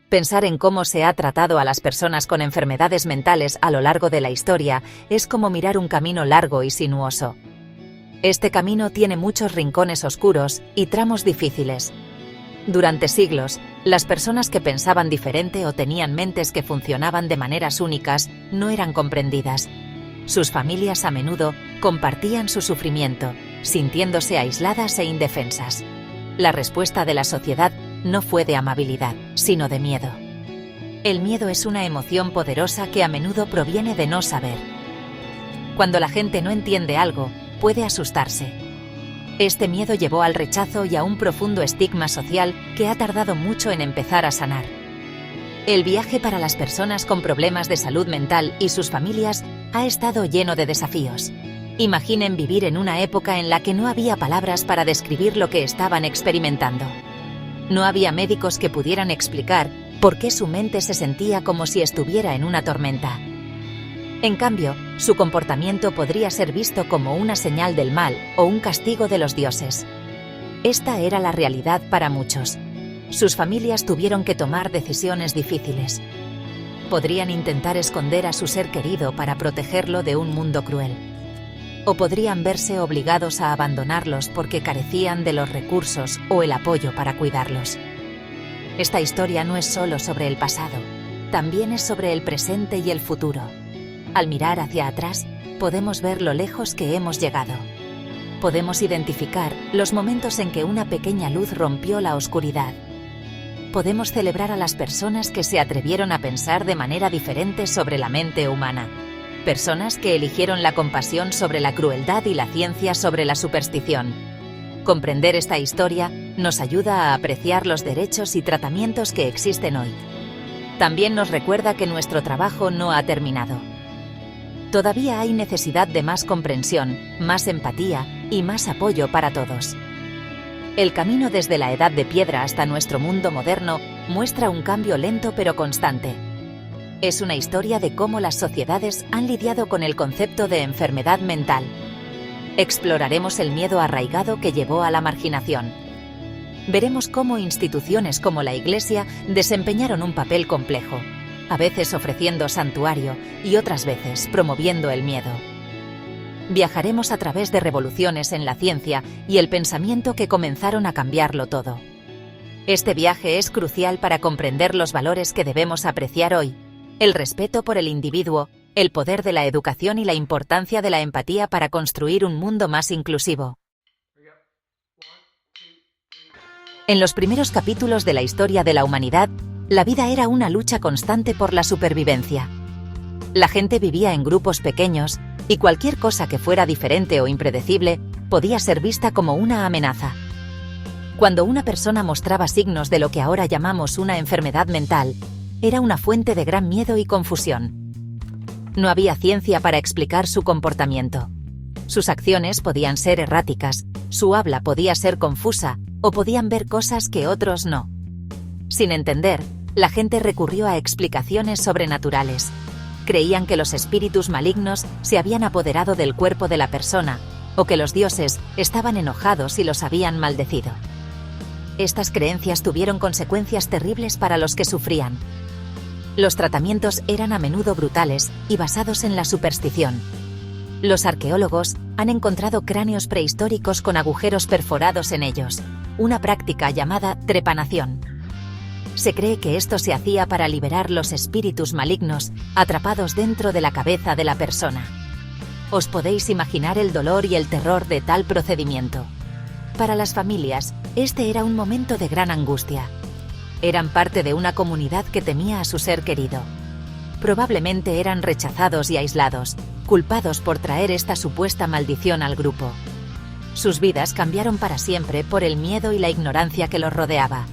Pensar en cómo se ha tratado a las personas con enfermedades mentales a lo largo de la historia es como mirar un camino largo y sinuoso. Este camino tiene muchos rincones oscuros y tramos difíciles. Durante siglos, las personas que pensaban diferente o tenían mentes que funcionaban de maneras únicas no eran comprendidas. Sus familias a menudo compartían su sufrimiento, sintiéndose aisladas e indefensas. La respuesta de la sociedad no fue de amabilidad, sino de miedo. El miedo es una emoción poderosa que a menudo proviene de no saber. Cuando la gente no entiende algo, puede asustarse. Este miedo llevó al rechazo y a un profundo estigma social que ha tardado mucho en empezar a sanar. El viaje para las personas con problemas de salud mental y sus familias ha estado lleno de desafíos. Imaginen vivir en una época en la que no había palabras para describir lo que estaban experimentando. No había médicos que pudieran explicar por qué su mente se sentía como si estuviera en una tormenta. En cambio, su comportamiento podría ser visto como una señal del mal o un castigo de los dioses. Esta era la realidad para muchos. Sus familias tuvieron que tomar decisiones difíciles. Podrían intentar esconder a su ser querido para protegerlo de un mundo cruel. O podrían verse obligados a abandonarlos porque carecían de los recursos o el apoyo para cuidarlos. Esta historia no es solo sobre el pasado, también es sobre el presente y el futuro. Al mirar hacia atrás, podemos ver lo lejos que hemos llegado. Podemos identificar los momentos en que una pequeña luz rompió la oscuridad. Podemos celebrar a las personas que se atrevieron a pensar de manera diferente sobre la mente humana. Personas que eligieron la compasión sobre la crueldad y la ciencia sobre la superstición. Comprender esta historia nos ayuda a apreciar los derechos y tratamientos que existen hoy. También nos recuerda que nuestro trabajo no ha terminado. Todavía hay necesidad de más comprensión, más empatía y más apoyo para todos. El camino desde la Edad de Piedra hasta nuestro mundo moderno muestra un cambio lento pero constante. Es una historia de cómo las sociedades han lidiado con el concepto de enfermedad mental. Exploraremos el miedo arraigado que llevó a la marginación. Veremos cómo instituciones como la Iglesia desempeñaron un papel complejo, a veces ofreciendo santuario y otras veces promoviendo el miedo. Viajaremos a través de revoluciones en la ciencia y el pensamiento que comenzaron a cambiarlo todo. Este viaje es crucial para comprender los valores que debemos apreciar hoy: el respeto por el individuo, el poder de la educación y la importancia de la empatía para construir un mundo más inclusivo. En los primeros capítulos de la historia de la humanidad, la vida era una lucha constante por la supervivencia. La gente vivía en grupos pequeños, y cualquier cosa que fuera diferente o impredecible podía ser vista como una amenaza. Cuando una persona mostraba signos de lo que ahora llamamos una enfermedad mental, era una fuente de gran miedo y confusión. No había ciencia para explicar su comportamiento. Sus acciones podían ser erráticas, su habla podía ser confusa, o podían ver cosas que otros no. Sin entender, la gente recurrió a explicaciones sobrenaturales. Creían que los espíritus malignos se habían apoderado del cuerpo de la persona, o que los dioses estaban enojados y los habían maldecido. Estas creencias tuvieron consecuencias terribles para los que sufrían. Los tratamientos eran a menudo brutales y basados en la superstición. Los arqueólogos han encontrado cráneos prehistóricos con agujeros perforados en ellos, una práctica llamada trepanación. Se cree que esto se hacía para liberar los espíritus malignos atrapados dentro de la cabeza de la persona. Os podéis imaginar el dolor y el terror de tal procedimiento. Para las familias, este era un momento de gran angustia. Eran parte de una comunidad que temía a su ser querido. Probablemente eran rechazados y aislados, culpados por traer esta supuesta maldición al grupo. Sus vidas cambiaron para siempre por el miedo y la ignorancia que los rodeaba.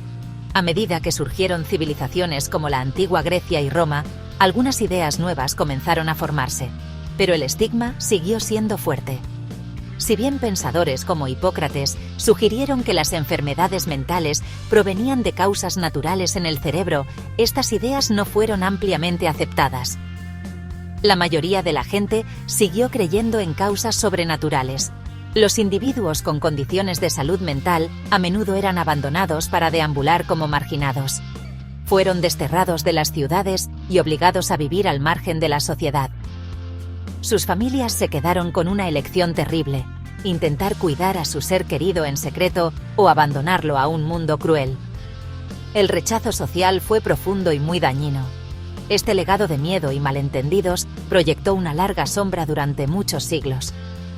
A medida que surgieron civilizaciones como la antigua Grecia y Roma, algunas ideas nuevas comenzaron a formarse, pero el estigma siguió siendo fuerte. Si bien pensadores como Hipócrates sugirieron que las enfermedades mentales provenían de causas naturales en el cerebro, estas ideas no fueron ampliamente aceptadas. La mayoría de la gente siguió creyendo en causas sobrenaturales. Los individuos con condiciones de salud mental a menudo eran abandonados para deambular como marginados. Fueron desterrados de las ciudades y obligados a vivir al margen de la sociedad. Sus familias se quedaron con una elección terrible: intentar cuidar a su ser querido en secreto o abandonarlo a un mundo cruel. El rechazo social fue profundo y muy dañino. Este legado de miedo y malentendidos proyectó una larga sombra durante muchos siglos.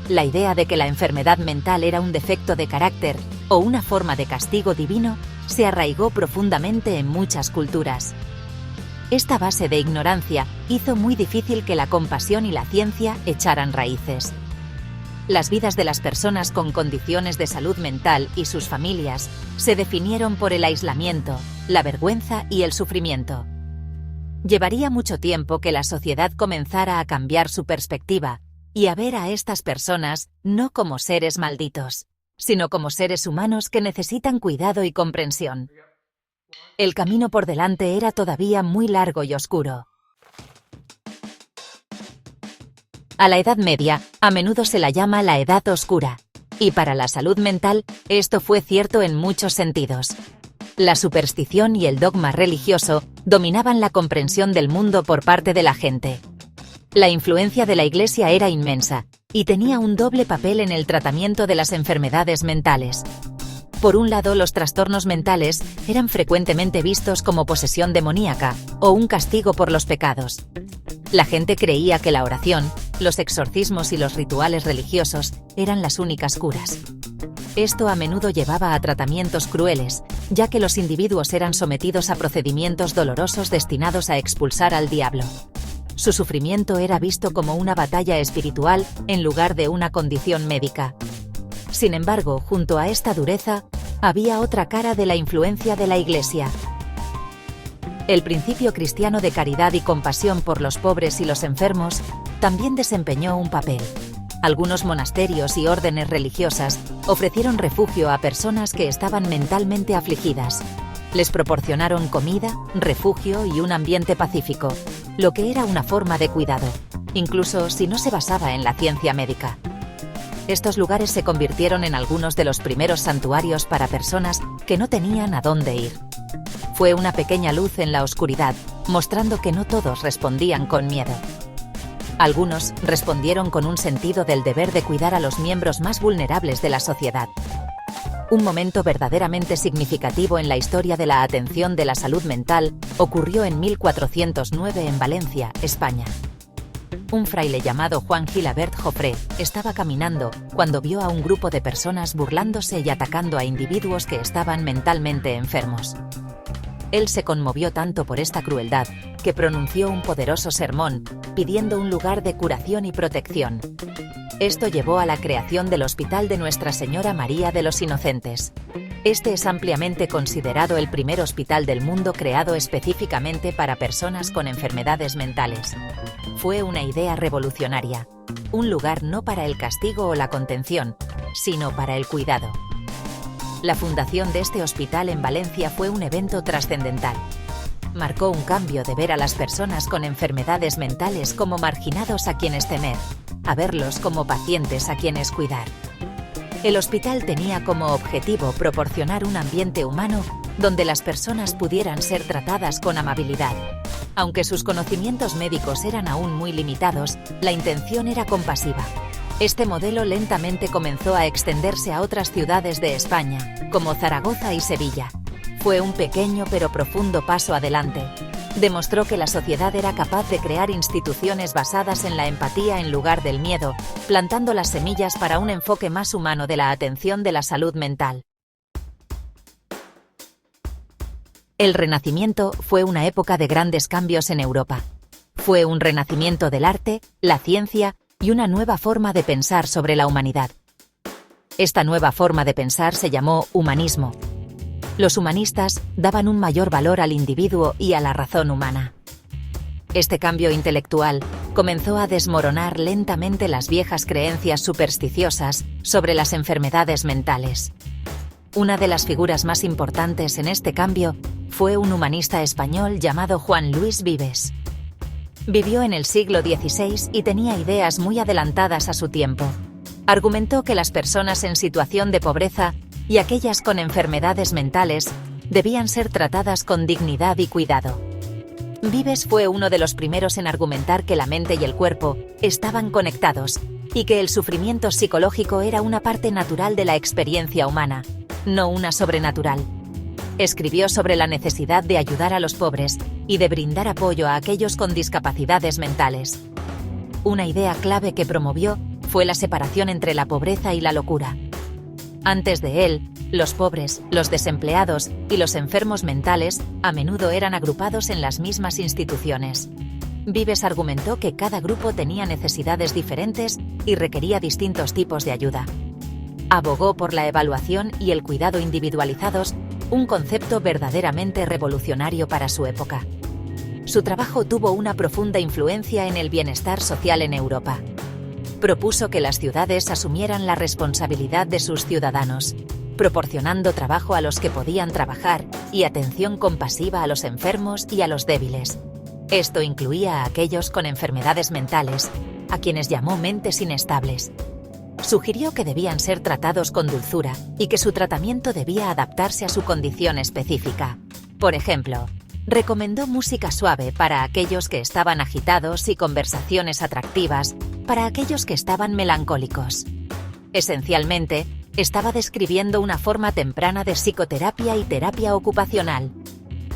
La idea de que la enfermedad mental era un defecto de carácter o una forma de castigo divino se arraigó profundamente en muchas culturas. Esta base de ignorancia hizo muy difícil que la compasión y la ciencia echaran raíces. Las vidas de las personas con condiciones de salud mental y sus familias se definieron por el aislamiento, la vergüenza y el sufrimiento. Llevaría mucho tiempo que la sociedad comenzara a cambiar su perspectiva y a ver a estas personas no como seres malditos, sino como seres humanos que necesitan cuidado y comprensión. El camino por delante era todavía muy largo y oscuro. A la Edad Media, a menudo se la llama la Edad Oscura, y para la salud mental, esto fue cierto en muchos sentidos. La superstición y el dogma religioso dominaban la comprensión del mundo por parte de la gente. La influencia de la Iglesia era inmensa, y tenía un doble papel en el tratamiento de las enfermedades mentales. Por un lado, los trastornos mentales eran frecuentemente vistos como posesión demoníaca o un castigo por los pecados. La gente creía que la oración, los exorcismos y los rituales religiosos eran las únicas curas. Esto a menudo llevaba a tratamientos crueles, ya que los individuos eran sometidos a procedimientos dolorosos destinados a expulsar al diablo. Su sufrimiento era visto como una batalla espiritual en lugar de una condición médica. Sin embargo, junto a esta dureza, había otra cara de la influencia de la Iglesia. El principio cristiano de caridad y compasión por los pobres y los enfermos también desempeñó un papel. Algunos monasterios y órdenes religiosas ofrecieron refugio a personas que estaban mentalmente afligidas. Les proporcionaron comida, refugio y un ambiente pacífico, lo que era una forma de cuidado, incluso si no se basaba en la ciencia médica. Estos lugares se convirtieron en algunos de los primeros santuarios para personas que no tenían a dónde ir. Fue una pequeña luz en la oscuridad, mostrando que no todos respondían con miedo. Algunos respondieron con un sentido del deber de cuidar a los miembros más vulnerables de la sociedad. Un momento verdaderamente significativo en la historia de la atención de la salud mental ocurrió en 1409 en Valencia, España. Un fraile llamado Juan Gilabert Jofré estaba caminando cuando vio a un grupo de personas burlándose y atacando a individuos que estaban mentalmente enfermos. Él se conmovió tanto por esta crueldad que pronunció un poderoso sermón, pidiendo un lugar de curación y protección. Esto llevó a la creación del Hospital de Nuestra Señora María de los Inocentes. Este es ampliamente considerado el primer hospital del mundo creado específicamente para personas con enfermedades mentales. Fue una idea revolucionaria, un lugar no para el castigo o la contención, sino para el cuidado. La fundación de este hospital en Valencia fue un evento trascendental. Marcó un cambio de ver a las personas con enfermedades mentales como marginados a quienes temer, a verlos como pacientes a quienes cuidar. El hospital tenía como objetivo proporcionar un ambiente humano donde las personas pudieran ser tratadas con amabilidad. Aunque sus conocimientos médicos eran aún muy limitados, la intención era compasiva. Este modelo lentamente comenzó a extenderse a otras ciudades de España, como Zaragoza y Sevilla. Fue un pequeño pero profundo paso adelante. Demostró que la sociedad era capaz de crear instituciones basadas en la empatía en lugar del miedo, plantando las semillas para un enfoque más humano de la atención de la salud mental. El Renacimiento fue una época de grandes cambios en Europa. Fue un renacimiento del arte, la ciencia y una nueva forma de pensar sobre la humanidad. Esta nueva forma de pensar se llamó humanismo. Los humanistas daban un mayor valor al individuo y a la razón humana. Este cambio intelectual comenzó a desmoronar lentamente las viejas creencias supersticiosas sobre las enfermedades mentales. Una de las figuras más importantes en este cambio fue un humanista español llamado Juan Luis Vives. Vivió en el siglo XVI y tenía ideas muy adelantadas a su tiempo. Argumentó que las personas en situación de pobreza y aquellas con enfermedades mentales debían ser tratadas con dignidad y cuidado. Vives fue uno de los primeros en argumentar que la mente y el cuerpo estaban conectados y que el sufrimiento psicológico era una parte natural de la experiencia humana, no una sobrenatural. Escribió sobre la necesidad de ayudar a los pobres y de brindar apoyo a aquellos con discapacidades mentales. Una idea clave que promovió fue la separación entre la pobreza y la locura. Antes de él, los pobres, los desempleados y los enfermos mentales a menudo eran agrupados en las mismas instituciones. Vives argumentó que cada grupo tenía necesidades diferentes y requería distintos tipos de ayuda. Abogó por la evaluación y el cuidado individualizados, un concepto verdaderamente revolucionario para su época. Su trabajo tuvo una profunda influencia en el bienestar social en Europa. Propuso que las ciudades asumieran la responsabilidad de sus ciudadanos, proporcionando trabajo a los que podían trabajar y atención compasiva a los enfermos y a los débiles. Esto incluía a aquellos con enfermedades mentales, a quienes llamó mentes inestables. Sugirió que debían ser tratados con dulzura y que su tratamiento debía adaptarse a su condición específica. Por ejemplo, recomendó música suave para aquellos que estaban agitados y conversaciones atractivas para aquellos que estaban melancólicos. Esencialmente, estaba describiendo una forma temprana de psicoterapia y terapia ocupacional.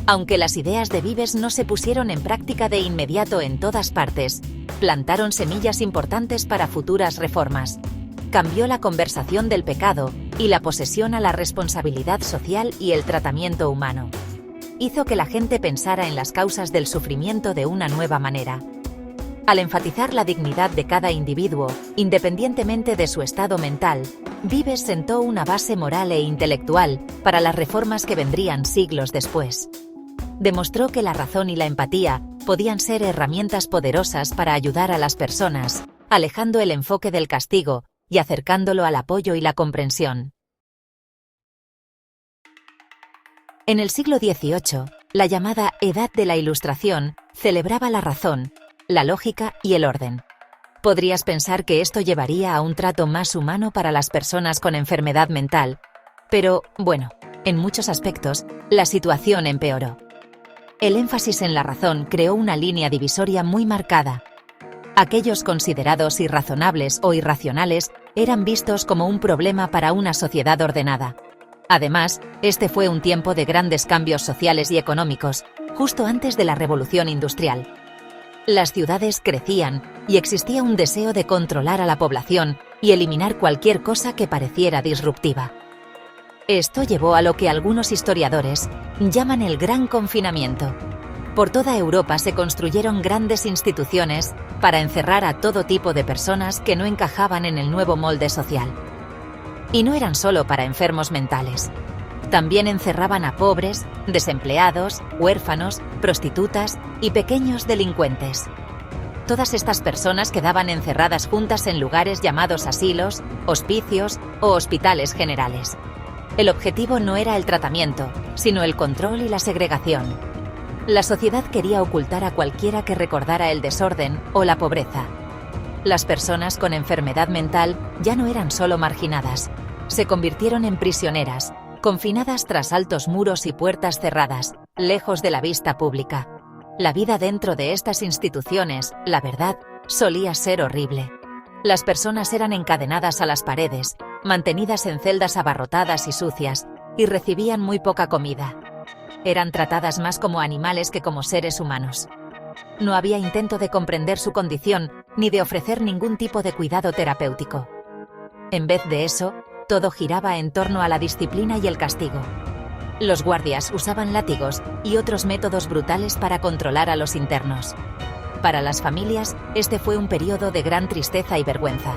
Aunque las ideas de Vives no se pusieron en práctica de inmediato en todas partes, plantaron semillas importantes para futuras reformas. Cambió la conversación del pecado y la posesión a la responsabilidad social y el tratamiento humano. Hizo que la gente pensara en las causas del sufrimiento de una nueva manera. Al enfatizar la dignidad de cada individuo, independientemente de su estado mental, Vives sentó una base moral e intelectual para las reformas que vendrían siglos después. Demostró que la razón y la empatía podían ser herramientas poderosas para ayudar a las personas, alejando el enfoque del castigo y acercándolo al apoyo y la comprensión. En el siglo XVIII, la llamada Edad de la Ilustración celebraba la razón, la lógica y el orden. Podrías pensar que esto llevaría a un trato más humano para las personas con enfermedad mental, pero, bueno, en muchos aspectos, la situación empeoró. El énfasis en la razón creó una línea divisoria muy marcada. Aquellos considerados irrazonables o irracionales eran vistos como un problema para una sociedad ordenada. Además, este fue un tiempo de grandes cambios sociales y económicos, justo antes de la Revolución Industrial. Las ciudades crecían y existía un deseo de controlar a la población y eliminar cualquier cosa que pareciera disruptiva. Esto llevó a lo que algunos historiadores llaman el Gran Confinamiento. Por toda Europa se construyeron grandes instituciones para encerrar a todo tipo de personas que no encajaban en el nuevo molde social. Y no eran solo para enfermos mentales. También encerraban a pobres, desempleados, huérfanos, prostitutas y pequeños delincuentes. Todas estas personas quedaban encerradas juntas en lugares llamados asilos, hospicios o hospitales generales. El objetivo no era el tratamiento, sino el control y la segregación. La sociedad quería ocultar a cualquiera que recordara el desorden o la pobreza. Las personas con enfermedad mental ya no eran solo marginadas, se convirtieron en prisioneras, confinadas tras altos muros y puertas cerradas, lejos de la vista pública. La vida dentro de estas instituciones, la verdad, solía ser horrible. Las personas eran encadenadas a las paredes, mantenidas en celdas abarrotadas y sucias, y recibían muy poca comida. Eran tratadas más como animales que como seres humanos. No había intento de comprender su condición, ni de ofrecer ningún tipo de cuidado terapéutico. En vez de eso, todo giraba en torno a la disciplina y el castigo. Los guardias usaban látigos y otros métodos brutales para controlar a los internos. Para las familias, este fue un periodo de gran tristeza y vergüenza.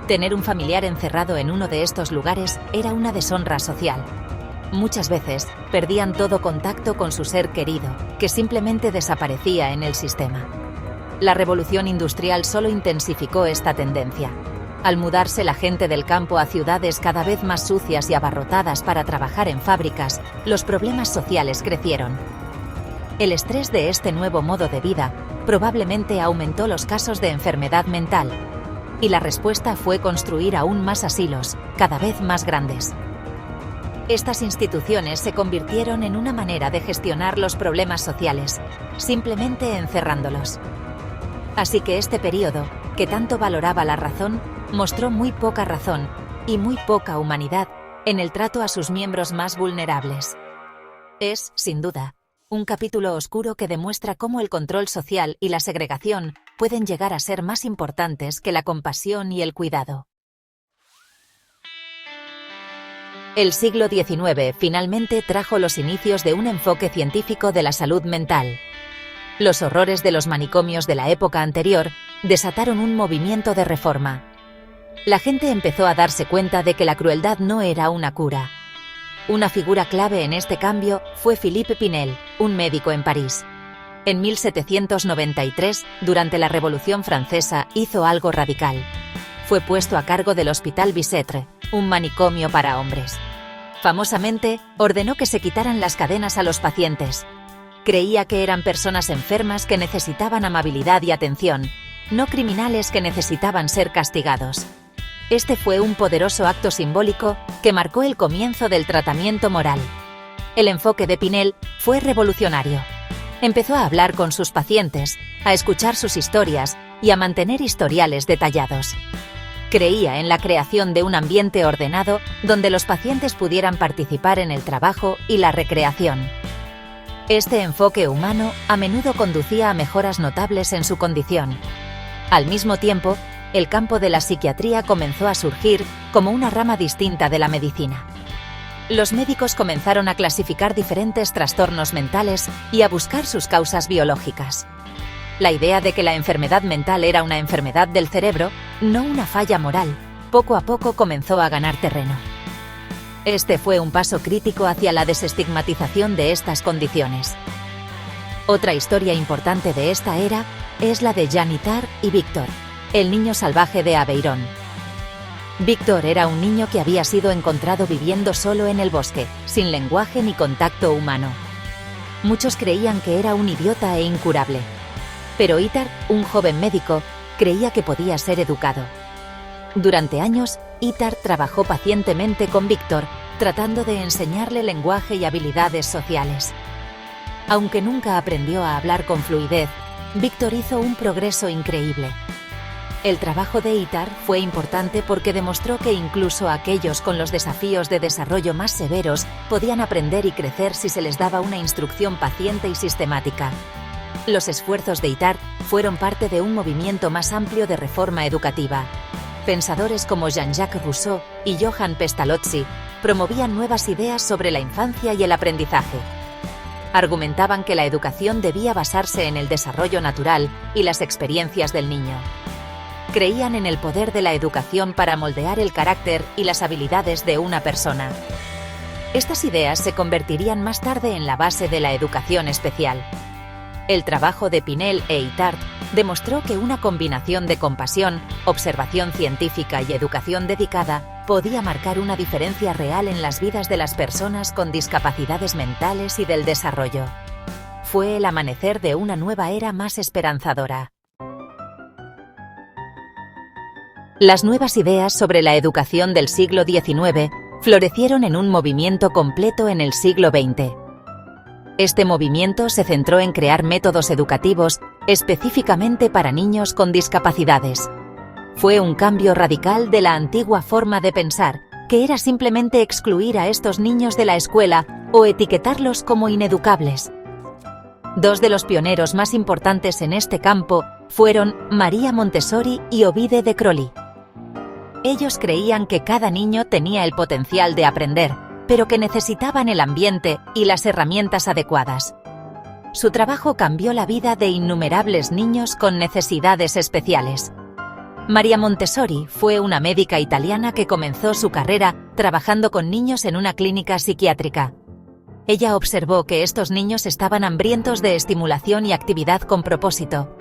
Tener un familiar encerrado en uno de estos lugares era una deshonra social. Muchas veces, perdían todo contacto con su ser querido, que simplemente desaparecía en el sistema. La revolución industrial solo intensificó esta tendencia. Al mudarse la gente del campo a ciudades cada vez más sucias y abarrotadas para trabajar en fábricas, los problemas sociales crecieron. El estrés de este nuevo modo de vida probablemente aumentó los casos de enfermedad mental, y la respuesta fue construir aún más asilos, cada vez más grandes. Estas instituciones se convirtieron en una manera de gestionar los problemas sociales, simplemente encerrándolos. Así que este periodo, que tanto valoraba la razón, mostró muy poca razón y muy poca humanidad en el trato a sus miembros más vulnerables. Es, sin duda, un capítulo oscuro que demuestra cómo el control social y la segregación pueden llegar a ser más importantes que la compasión y el cuidado. El siglo XIX finalmente trajo los inicios de un enfoque científico de la salud mental. Los horrores de los manicomios de la época anterior desataron un movimiento de reforma. La gente empezó a darse cuenta de que la crueldad no era una cura. Una figura clave en este cambio fue Philippe Pinel, un médico en París. En 1793, durante la Revolución Francesa, hizo algo radical. Fue puesto a cargo del Hospital Bicêtre, un manicomio para hombres. Famosamente, ordenó que se quitaran las cadenas a los pacientes. Creía que eran personas enfermas que necesitaban amabilidad y atención, no criminales que necesitaban ser castigados. Este fue un poderoso acto simbólico que marcó el comienzo del tratamiento moral. El enfoque de Pinel fue revolucionario. Empezó a hablar con sus pacientes, a escuchar sus historias y a mantener historiales detallados. Creía en la creación de un ambiente ordenado donde los pacientes pudieran participar en el trabajo y la recreación. Este enfoque humano a menudo conducía a mejoras notables en su condición. Al mismo tiempo, el campo de la psiquiatría comenzó a surgir como una rama distinta de la medicina. Los médicos comenzaron a clasificar diferentes trastornos mentales y a buscar sus causas biológicas. La idea de que la enfermedad mental era una enfermedad del cerebro, no una falla moral, poco a poco comenzó a ganar terreno. Este fue un paso crítico hacia la desestigmatización de estas condiciones. Otra historia importante de esta era es la de Jean Itard y Víctor, el niño salvaje de Aveyron. Víctor era un niño que había sido encontrado viviendo solo en el bosque, sin lenguaje ni contacto humano. Muchos creían que era un idiota e incurable. Pero Itard, un joven médico, creía que podía ser educado. Durante años, Itard trabajó pacientemente con Víctor, tratando de enseñarle lenguaje y habilidades sociales. Aunque nunca aprendió a hablar con fluidez, Víctor hizo un progreso increíble. El trabajo de Itard fue importante porque demostró que incluso aquellos con los desafíos de desarrollo más severos podían aprender y crecer si se les daba una instrucción paciente y sistemática. Los esfuerzos de Itard fueron parte de un movimiento más amplio de reforma educativa. Pensadores como Jean-Jacques Rousseau y Johann Pestalozzi promovían nuevas ideas sobre la infancia y el aprendizaje. Argumentaban que la educación debía basarse en el desarrollo natural y las experiencias del niño. Creían en el poder de la educación para moldear el carácter y las habilidades de una persona. Estas ideas se convertirían más tarde en la base de la educación especial. El trabajo de Pinel e Itard demostró que una combinación de compasión, observación científica y educación dedicada podía marcar una diferencia real en las vidas de las personas con discapacidades mentales y del desarrollo. Fue el amanecer de una nueva era más esperanzadora. Las nuevas ideas sobre la educación del siglo XIX florecieron en un movimiento completo en el siglo XX. Este movimiento se centró en crear métodos educativos específicamente para niños con discapacidades. Fue un cambio radical de la antigua forma de pensar, que era simplemente excluir a estos niños de la escuela o etiquetarlos como ineducables. Dos de los pioneros más importantes en este campo fueron María Montessori y Ovide de Crowley. Ellos creían que cada niño tenía el potencial de aprender, pero que necesitaban el ambiente y las herramientas adecuadas. Su trabajo cambió la vida de innumerables niños con necesidades especiales. María Montessori fue una médica italiana que comenzó su carrera trabajando con niños en una clínica psiquiátrica. Ella observó que estos niños estaban hambrientos de estimulación y actividad con propósito.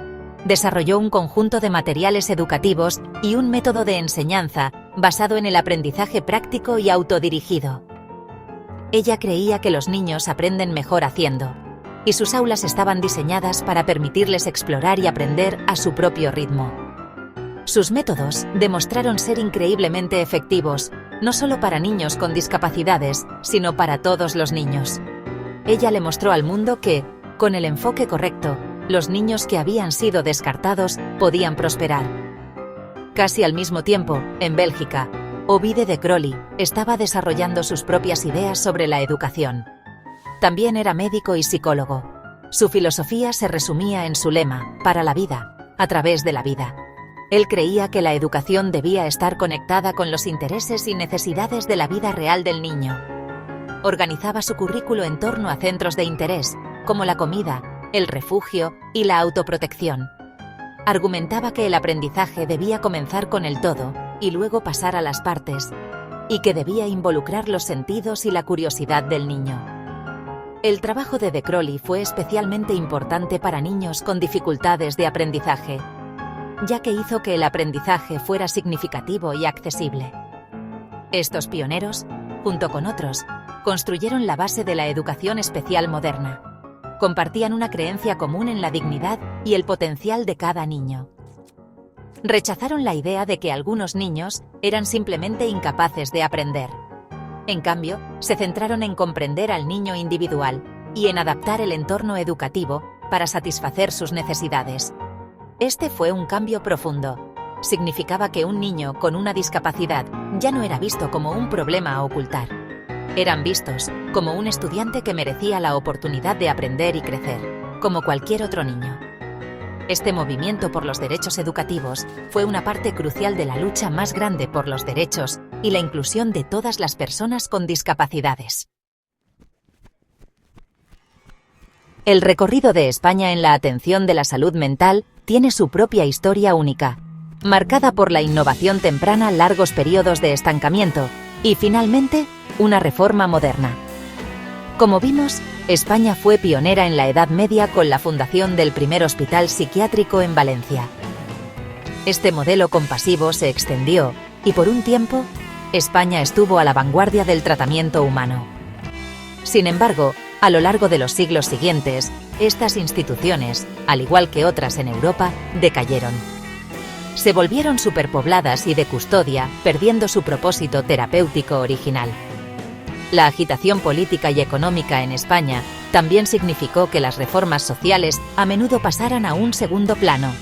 Desarrolló un conjunto de materiales educativos y un método de enseñanza basado en el aprendizaje práctico y autodirigido. Ella creía que los niños aprenden mejor haciendo, y sus aulas estaban diseñadas para permitirles explorar y aprender a su propio ritmo. Sus métodos demostraron ser increíblemente efectivos, no solo para niños con discapacidades, sino para todos los niños. Ella le mostró al mundo que, con el enfoque correcto, los niños que habían sido descartados podían prosperar. Casi al mismo tiempo, en Bélgica, Ovide de Crowley estaba desarrollando sus propias ideas sobre la educación. También era médico y psicólogo. Su filosofía se resumía en su lema, para la vida, a través de la vida. Él creía que la educación debía estar conectada con los intereses y necesidades de la vida real del niño. Organizaba su currículo en torno a centros de interés, como la comida, el refugio y la autoprotección. Argumentaba que el aprendizaje debía comenzar con el todo y luego pasar a las partes, y que debía involucrar los sentidos y la curiosidad del niño. El trabajo de Crowley fue especialmente importante para niños con dificultades de aprendizaje, ya que hizo que el aprendizaje fuera significativo y accesible. Estos pioneros, junto con otros, construyeron la base de la educación especial moderna. Compartían una creencia común en la dignidad y el potencial de cada niño. Rechazaron la idea de que algunos niños eran simplemente incapaces de aprender. En cambio, se centraron en comprender al niño individual y en adaptar el entorno educativo para satisfacer sus necesidades. Este fue un cambio profundo. Significaba que un niño con una discapacidad ya no era visto como un problema a ocultar. Eran vistos como un estudiante que merecía la oportunidad de aprender y crecer, como cualquier otro niño. Este movimiento por los derechos educativos fue una parte crucial de la lucha más grande por los derechos y la inclusión de todas las personas con discapacidades. El recorrido de España en la atención de la salud mental tiene su propia historia única, marcada por la innovación temprana, largos periodos de estancamiento y, finalmente, una reforma moderna. Como vimos, España fue pionera en la Edad Media con la fundación del primer hospital psiquiátrico en Valencia. Este modelo compasivo se extendió y, por un tiempo, España estuvo a la vanguardia del tratamiento humano. Sin embargo, a lo largo de los siglos siguientes, estas instituciones, al igual que otras en Europa, decayeron. Se volvieron superpobladas y de custodia, perdiendo su propósito terapéutico original. La agitación política y económica en España también significó que las reformas sociales a menudo pasaran a un segundo plano.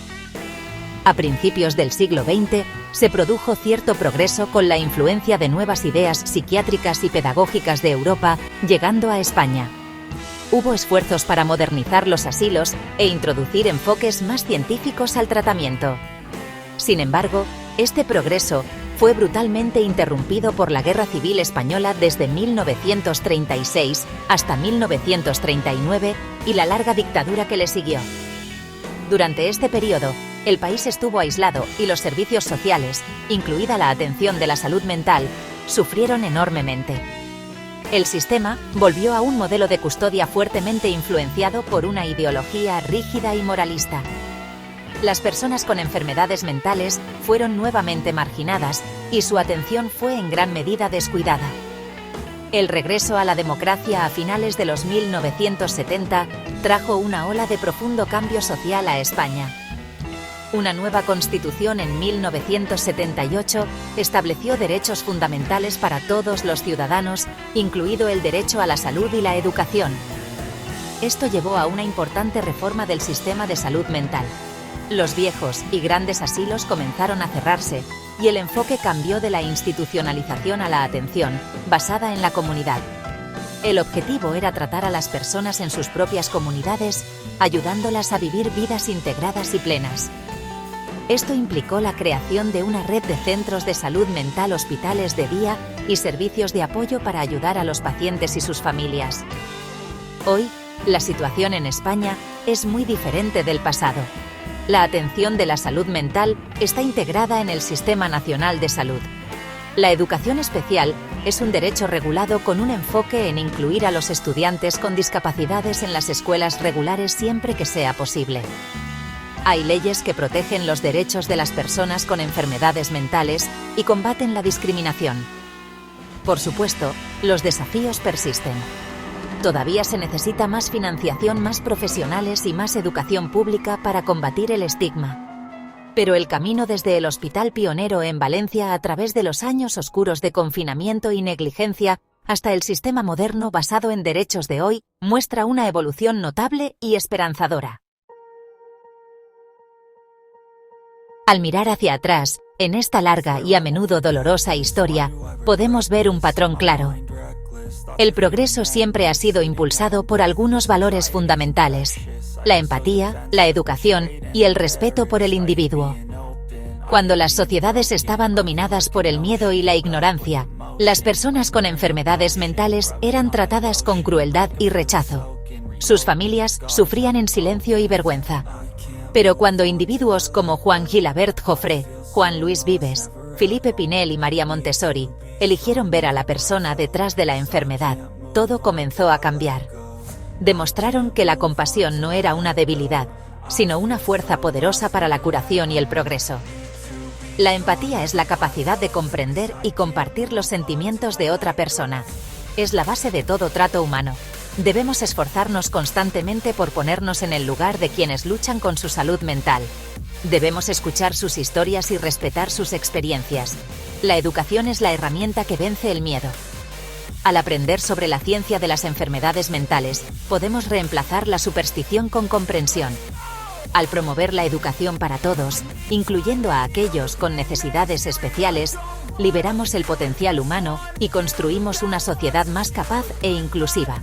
A principios del siglo XX se produjo cierto progreso con la influencia de nuevas ideas psiquiátricas y pedagógicas de Europa llegando a España. Hubo esfuerzos para modernizar los asilos e introducir enfoques más científicos al tratamiento. Sin embargo, este progreso fue brutalmente interrumpido por la Guerra Civil Española desde 1936 hasta 1939 y la larga dictadura que le siguió. Durante este periodo, el país estuvo aislado y los servicios sociales, incluida la atención de la salud mental, sufrieron enormemente. El sistema volvió a un modelo de custodia fuertemente influenciado por una ideología rígida y moralista. Las personas con enfermedades mentales fueron nuevamente marginadas y su atención fue en gran medida descuidada. El regreso a la democracia a finales de los 1970 trajo una ola de profundo cambio social a España. Una nueva constitución en 1978 estableció derechos fundamentales para todos los ciudadanos, incluido el derecho a la salud y la educación. Esto llevó a una importante reforma del sistema de salud mental. Los viejos y grandes asilos comenzaron a cerrarse y el enfoque cambió de la institucionalización a la atención, basada en la comunidad. El objetivo era tratar a las personas en sus propias comunidades, ayudándolas a vivir vidas integradas y plenas. Esto implicó la creación de una red de centros de salud mental, hospitales de día y servicios de apoyo para ayudar a los pacientes y sus familias. Hoy, la situación en España es muy diferente del pasado. La atención de la salud mental está integrada en el Sistema Nacional de Salud. La educación especial es un derecho regulado con un enfoque en incluir a los estudiantes con discapacidades en las escuelas regulares siempre que sea posible. Hay leyes que protegen los derechos de las personas con enfermedades mentales y combaten la discriminación. Por supuesto, los desafíos persisten. Todavía se necesita más financiación, más profesionales y más educación pública para combatir el estigma. Pero el camino desde el hospital pionero en Valencia a través de los años oscuros de confinamiento y negligencia hasta el sistema moderno basado en derechos de hoy muestra una evolución notable y esperanzadora. Al mirar hacia atrás, en esta larga y a menudo dolorosa historia, podemos ver un patrón claro. El progreso siempre ha sido impulsado por algunos valores fundamentales: la empatía, la educación y el respeto por el individuo. Cuando las sociedades estaban dominadas por el miedo y la ignorancia, las personas con enfermedades mentales eran tratadas con crueldad y rechazo. Sus familias sufrían en silencio y vergüenza. Pero cuando individuos como Juan Gilabert Joffre, Juan Luis Vives, Felipe Pinel y María Montessori eligieron ver a la persona detrás de la enfermedad, todo comenzó a cambiar. Demostraron que la compasión no era una debilidad, sino una fuerza poderosa para la curación y el progreso. La empatía es la capacidad de comprender y compartir los sentimientos de otra persona. Es la base de todo trato humano. Debemos esforzarnos constantemente por ponernos en el lugar de quienes luchan con su salud mental. Debemos escuchar sus historias y respetar sus experiencias. La educación es la herramienta que vence el miedo. Al aprender sobre la ciencia de las enfermedades mentales, podemos reemplazar la superstición con comprensión. Al promover la educación para todos, incluyendo a aquellos con necesidades especiales, liberamos el potencial humano y construimos una sociedad más capaz e inclusiva.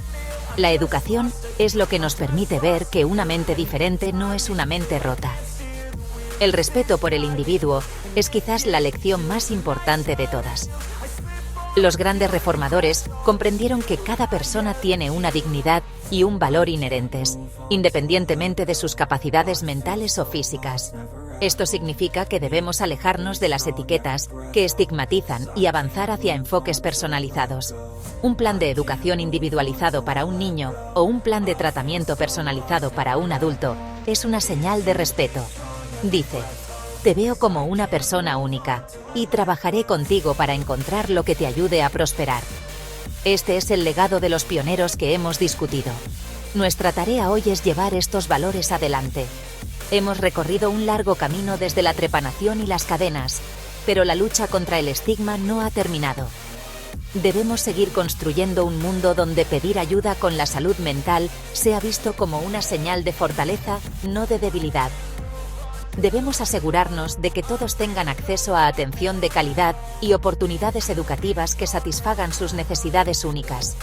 La educación es lo que nos permite ver que una mente diferente no es una mente rota. El respeto por el individuo es quizás la lección más importante de todas. Los grandes reformadores comprendieron que cada persona tiene una dignidad y un valor inherentes, independientemente de sus capacidades mentales o físicas. Esto significa que debemos alejarnos de las etiquetas que estigmatizan y avanzar hacia enfoques personalizados. Un plan de educación individualizado para un niño o un plan de tratamiento personalizado para un adulto es una señal de respeto. Dice: te veo como una persona única, y trabajaré contigo para encontrar lo que te ayude a prosperar. Este es el legado de los pioneros que hemos discutido. Nuestra tarea hoy es llevar estos valores adelante. Hemos recorrido un largo camino desde la trepanación y las cadenas, pero la lucha contra el estigma no ha terminado. Debemos seguir construyendo un mundo donde pedir ayuda con la salud mental sea visto como una señal de fortaleza, no de debilidad. Debemos asegurarnos de que todos tengan acceso a atención de calidad y oportunidades educativas que satisfagan sus necesidades únicas.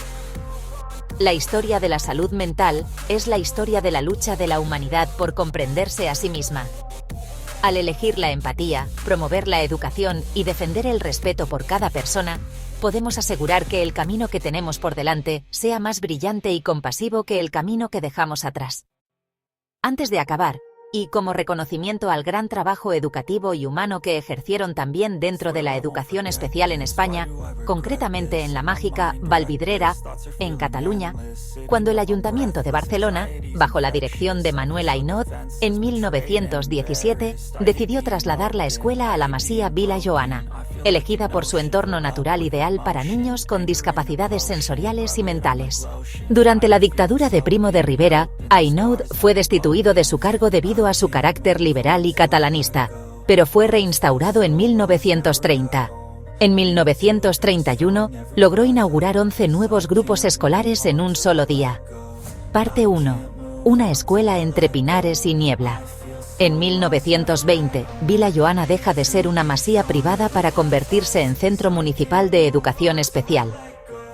La historia de la salud mental es la historia de la lucha de la humanidad por comprenderse a sí misma. Al elegir la empatía, promover la educación y defender el respeto por cada persona, podemos asegurar que el camino que tenemos por delante sea más brillante y compasivo que el camino que dejamos atrás. Antes de acabar, y como reconocimiento al gran trabajo educativo y humano que ejercieron también dentro de la educación especial en España, concretamente en la mágica Vallvidrera, en Cataluña, cuando el Ayuntamiento de Barcelona, bajo la dirección de Manuel Ainaud, en 1917, decidió trasladar la escuela a la Masía Vila Joana, elegida por su entorno natural ideal para niños con discapacidades sensoriales y mentales. Durante la dictadura de Primo de Rivera, Ainaud fue destituido de su cargo debido a su carácter liberal y catalanista, pero fue reinstaurado en 1930. En 1931, logró inaugurar 11 nuevos grupos escolares en un solo día. Parte 1. Una escuela entre pinares y niebla. En 1920, Vila Joana deja de ser una masía privada para convertirse en centro municipal de educación especial.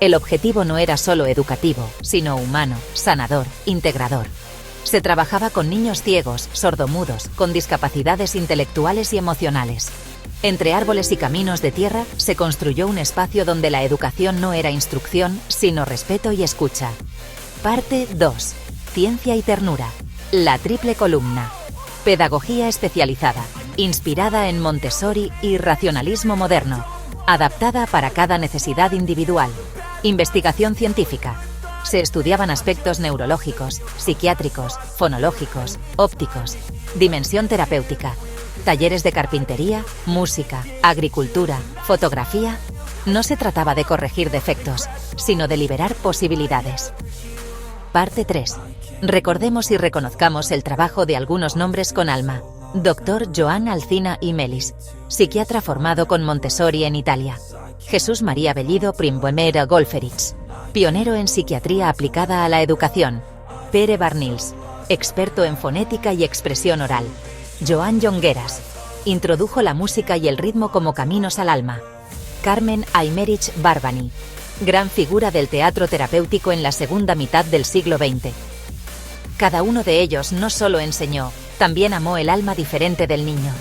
El objetivo no era solo educativo, sino humano, sanador, integrador. Se trabajaba con niños ciegos, sordomudos, con discapacidades intelectuales y emocionales. Entre árboles y caminos de tierra, se construyó un espacio donde la educación no era instrucción, sino respeto y escucha. Parte 2. Ciencia y ternura. La triple columna. Pedagogía especializada, inspirada en Montessori y racionalismo moderno, adaptada para cada necesidad individual. Investigación científica. Se estudiaban aspectos neurológicos, psiquiátricos, fonológicos, ópticos, dimensión terapéutica, talleres de carpintería, música, agricultura, fotografía. No se trataba de corregir defectos, sino de liberar posibilidades. Parte 3. Recordemos y reconozcamos el trabajo de algunos nombres con alma. Dr. Joan Alsina i Melis, psiquiatra formado con Montessori en Italia. Jesús María Bellido Primboemera Golferits, pionero en psiquiatría aplicada a la educación. Pere Barnils, experto en fonética y expresión oral. Joan Jongueras, introdujo la música y el ritmo como caminos al alma. Carmen Aymerich Barbany, gran figura del teatro terapéutico en la segunda mitad del siglo XX. Cada uno de ellos no solo enseñó, también amó el alma diferente del niño.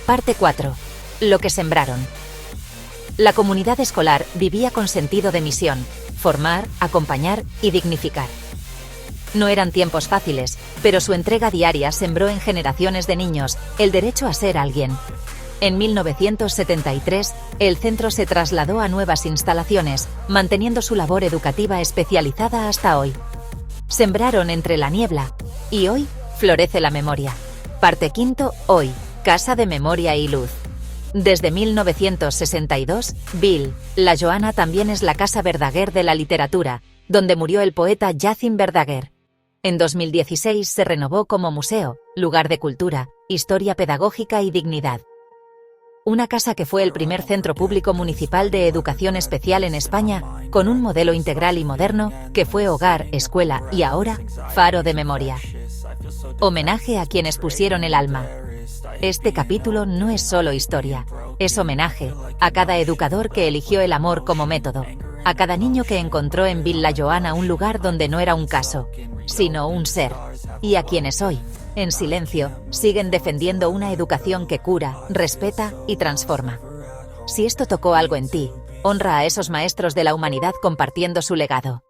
Parte 4. Lo que sembraron. La comunidad escolar vivía con sentido de misión: formar, acompañar y dignificar. No eran tiempos fáciles, pero su entrega diaria sembró en generaciones de niños el derecho a ser alguien. En 1973, el centro se trasladó a nuevas instalaciones, manteniendo su labor educativa especializada hasta hoy. Sembraron entre la niebla, y hoy florece la memoria. Parte 5. Hoy, Casa de Memoria y Luz. Desde 1962, Bill, la Joana también es la Casa Verdaguer de la literatura, donde murió el poeta Jacint Verdaguer. En 2016 se renovó como museo, lugar de cultura, historia pedagógica y dignidad. Una casa que fue el primer centro público municipal de educación especial en España, con un modelo integral y moderno, que fue hogar, escuela y ahora, faro de memoria. Homenaje a quienes pusieron el alma. Este capítulo no es solo historia, es homenaje a cada educador que eligió el amor como método, a cada niño que encontró en Villa Joana un lugar donde no era un caso, sino un ser, y a quienes hoy, en silencio, siguen defendiendo una educación que cura, respeta y transforma. Si esto tocó algo en ti, honra a esos maestros de la humanidad compartiendo su legado.